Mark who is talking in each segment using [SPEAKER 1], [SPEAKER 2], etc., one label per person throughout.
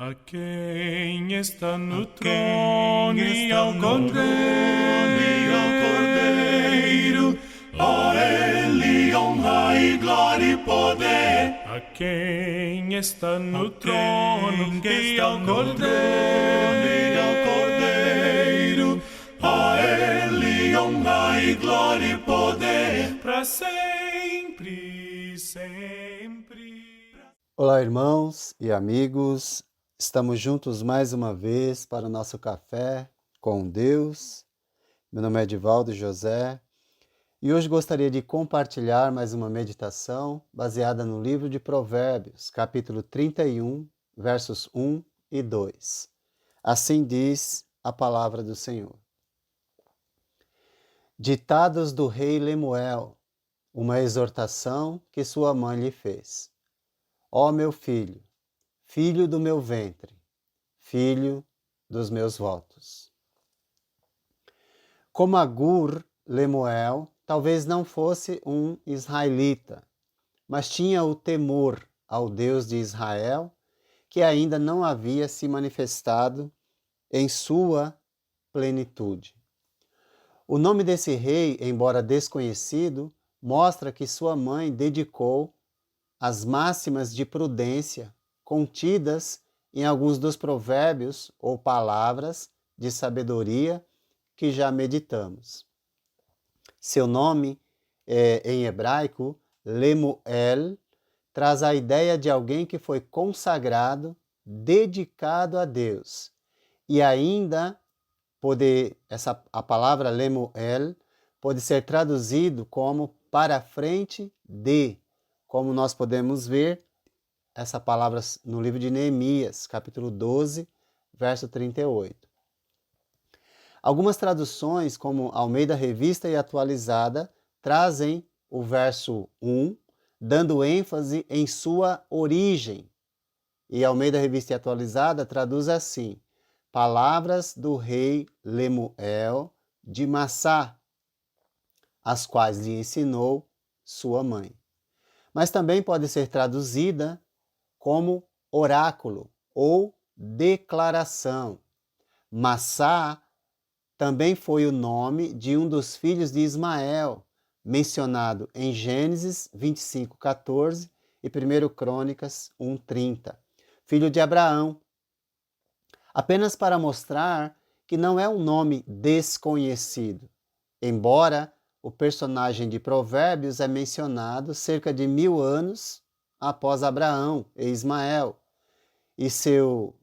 [SPEAKER 1] A quem está no trono e ao Cordeiro, a ele honra e glória e poder. A quem está no trono e ao Cordeiro, a ele honra e glória e poder, para sempre, sempre.
[SPEAKER 2] Olá, irmãos e amigos, estamos juntos mais uma vez para o nosso café com Deus. Meu nome é Edivaldo José e hoje gostaria de compartilhar mais uma meditação baseada no livro de Provérbios, capítulo 31, versos 1 e 2. Assim diz a palavra do Senhor. Ditados do rei Lemuel, uma exortação que sua mãe lhe fez. Ó meu filho, filho do meu ventre, filho dos meus votos. Como Agur, Lemuel talvez não fosse um israelita, mas tinha o temor ao Deus de Israel, que ainda não havia se manifestado em sua plenitude. O nome desse rei, embora desconhecido, mostra que sua mãe dedicou as máximas de prudência contidas em alguns dos provérbios ou palavras de sabedoria que já meditamos. Seu nome, em hebraico, Lemuel, traz a ideia de alguém que foi consagrado, dedicado a Deus. E ainda, a palavra Lemuel pode ser traduzido como para frente de, como nós podemos ver essa palavra no livro de Neemias, capítulo 12, verso 38. Algumas traduções, como Almeida Revista e Atualizada, trazem o verso 1, dando ênfase em sua origem. E Almeida Revista e Atualizada traduz assim: palavras do rei Lemuel de Massá, as quais lhe ensinou sua mãe. Mas também pode ser traduzida como oráculo ou declaração. Massá também foi o nome de um dos filhos de Ismael, mencionado em Gênesis 25:14 e 1 Crônicas 1:30, filho de Abraão. Apenas para mostrar que não é um nome desconhecido, embora o personagem de Provérbios é mencionado cerca de 1000 anos após Abraão e Ismael e seu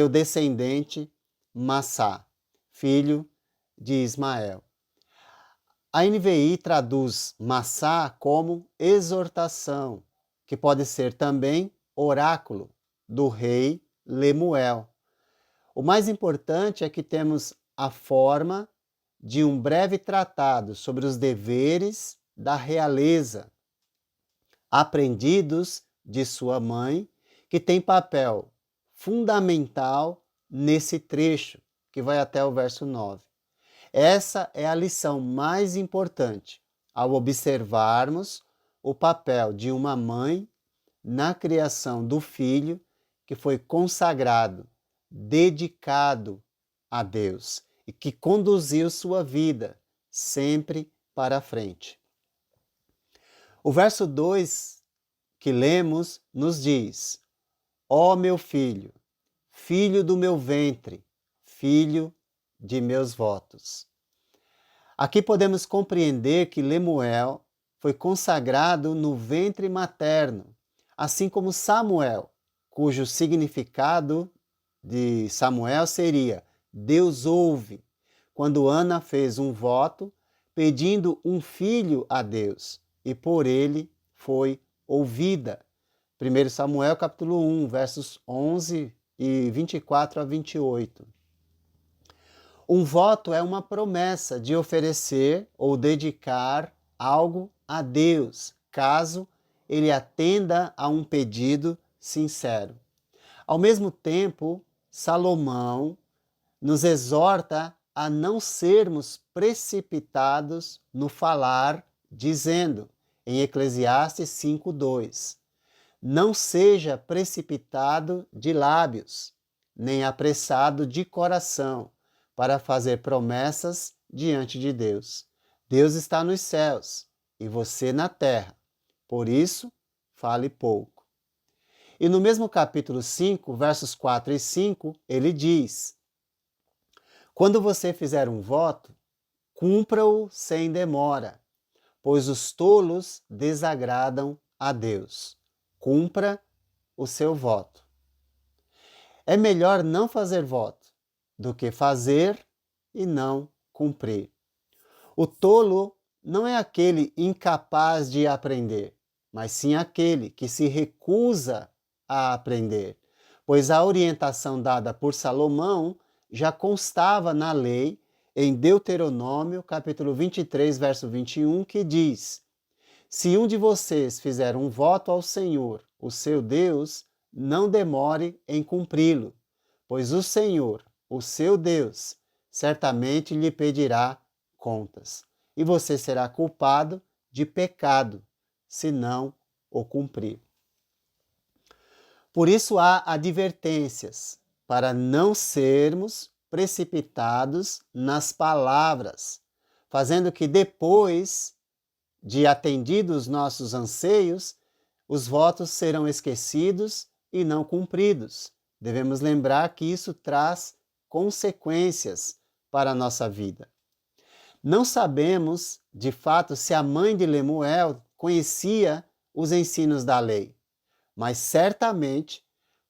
[SPEAKER 2] descendente Massá, filho de Ismael. A NVI traduz Massá como exortação, que pode ser também oráculo do rei Lemuel. O mais importante é que temos a forma de um breve tratado sobre os deveres da realeza, aprendidos de sua mãe, que tem papel fundamental nesse trecho, que vai até o verso 9. Essa é a lição mais importante ao observarmos o papel de uma mãe na criação do filho que foi consagrado, dedicado a Deus e que conduziu sua vida sempre para frente. O verso 2 que lemos nos diz: ó meu filho, filho do meu ventre, filho de meus votos. Aqui podemos compreender que Lemuel foi consagrado no ventre materno, assim como Samuel, cujo significado de Samuel seria Deus ouve, quando Ana fez um voto pedindo um filho a Deus e por ele foi ouvida. 1 Samuel capítulo 1, versos 11 e 24 a 28. Um voto é uma promessa de oferecer ou dedicar algo a Deus, caso ele atenda a um pedido sincero. Ao mesmo tempo, Salomão nos exorta a não sermos precipitados no falar, dizendo, em Eclesiastes 5:2, não seja precipitado de lábios, nem apressado de coração, para fazer promessas diante de Deus. Deus está nos céus e você na terra, por isso, fale pouco. E no mesmo capítulo 5, versos 4 e 5, ele diz: quando você fizer um voto, cumpra-o sem demora, pois os tolos desagradam a Deus. Cumpra o seu voto. É melhor não fazer voto do que fazer e não cumprir. O tolo não é aquele incapaz de aprender, mas sim aquele que se recusa a aprender, pois a orientação dada por Salomão já constava na lei em Deuteronômio, capítulo 23, verso 21, que diz: se um de vocês fizer um voto ao Senhor, o seu Deus, não demore em cumpri-lo, pois o Senhor, o seu Deus, certamente lhe pedirá contas, e você será culpado de pecado, se não o cumprir. Por isso há advertências para não sermos precipitados nas palavras, fazendo que depois de atendidos nossos anseios, os votos serão esquecidos e não cumpridos. Devemos lembrar que isso traz consequências para a nossa vida. Não sabemos, de fato, se a mãe de Lemuel conhecia os ensinos da lei, mas certamente,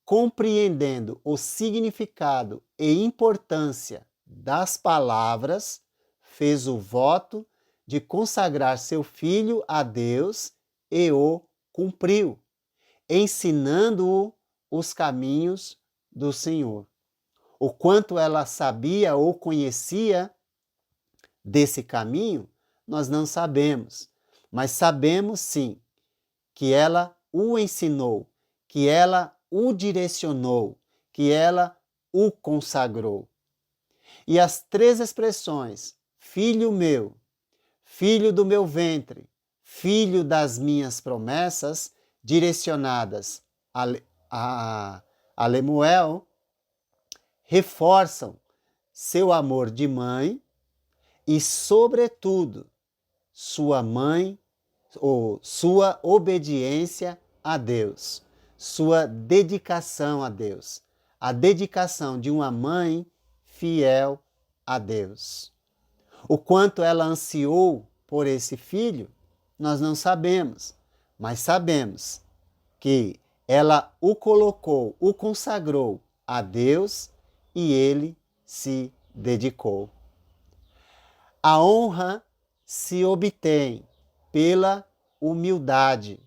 [SPEAKER 2] compreendendo o significado e importância das palavras, fez o voto de consagrar seu filho a Deus e o cumpriu, ensinando-o os caminhos do Senhor. O quanto ela sabia ou conhecia desse caminho, nós não sabemos, mas sabemos sim que ela o ensinou, que ela o direcionou, que ela o consagrou. E as três expressões, filho meu, filho do meu ventre, filho das minhas promessas, direcionadas a Lemuel, reforçam seu amor de mãe e, sobretudo, sua mãe ou sua obediência a Deus, sua dedicação a Deus, a dedicação de uma mãe fiel a Deus. O quanto ela ansiou por esse filho, nós não sabemos, mas sabemos que ela o colocou, o consagrou a Deus e ele se dedicou. A honra se obtém pela humildade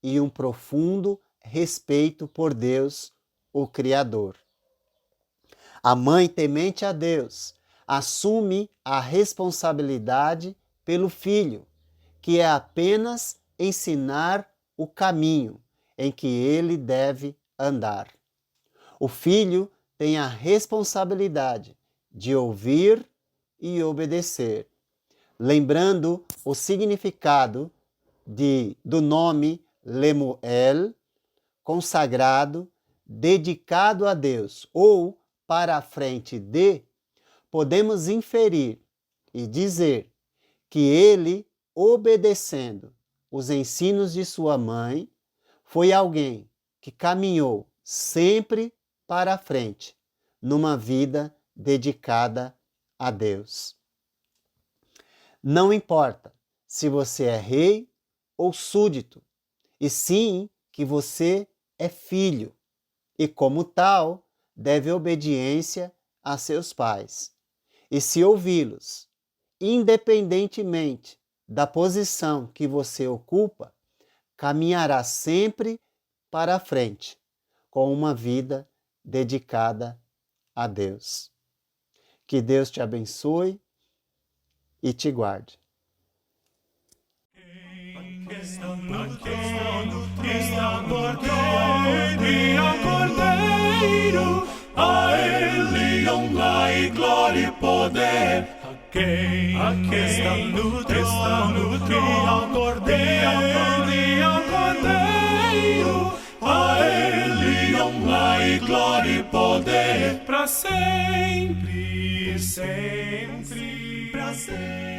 [SPEAKER 2] e um profundo respeito por Deus, o Criador. A mãe temente a Deus assume a responsabilidade pelo filho, que é apenas ensinar o caminho em que ele deve andar. O filho tem a responsabilidade de ouvir e obedecer, lembrando o significado do nome Lemuel, consagrado, dedicado a Deus, ou para a frente de, podemos inferir e dizer que ele, obedecendo os ensinos de sua mãe, foi alguém que caminhou sempre para a frente, numa vida dedicada a Deus. Não importa se você é rei ou súdito, e sim que você é filho, e como tal, deve obediência a seus pais. E se ouvi-los, independentemente da posição que você ocupa, caminhará sempre para a frente, com uma vida dedicada a Deus. Que Deus te abençoe e te guarde.
[SPEAKER 1] Está no Cordeiro, a Ele honra e glória e poder. A quem está no trono, e ao Cordeiro, glória e poder, para sempre, sempre, para sempre.